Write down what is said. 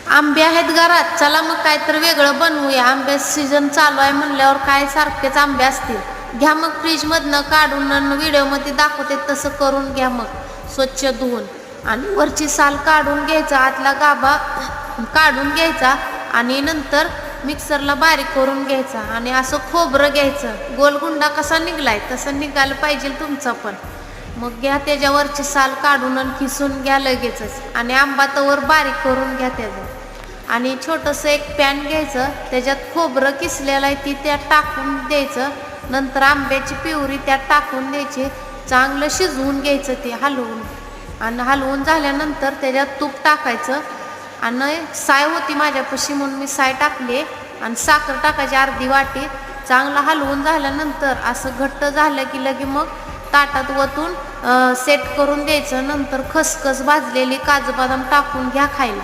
आंबे आहेत घरात, चला मग काहीतरी वेगळं बनवूया. आंब्याचं सीझन चालू आहे म्हणल्यावर काय सारखेच आंबे असतील. घ्या मग फ्रीजमधनं काढून व्हिडिओमध्ये दाखवते तसं करून घ्या. मग स्वच्छ धुवून आणि वरची साल काढून घ्यायचा, आतला गाभा काढून घ्यायचा आणि नंतर मिक्सरला बारीक करून घ्यायचा. आणि असं खोबरं घ्यायचं, गोलगुंडा कसा निघलाय तसं निघायला पाहिजे तुमचा पण. मग घ्या त्याच्यावरची साल काढून आणि खिसून घ्या लगेचच. आणि आंबा तवर बारीक करून घ्या त्याचं. आणि छोटंसं एक पॅन घ्यायचं, त्याच्यात खोबरं किसलेलं आहे ती त्यात टाकून द्यायचं. नंतर आंब्याची प्युरी त्यात टाकून द्यायची, चांगलं शिजवून घ्यायचं ते हलवून. आणि हलवून झाल्यानंतर त्याच्यात तूप टाकायचं. आणि साय होती माझ्यापाशी म्हणून मी साय टाकली. आणि साखर टाकायची अर्धी वाटी. चांगलं हलवून झाल्यानंतर असं घट्ट झालं की लगे मग ताटात वतून सेट करून द्यायचं. नंतर खसखस भाजलेली काजू बदाम टाकून घ्या खायला.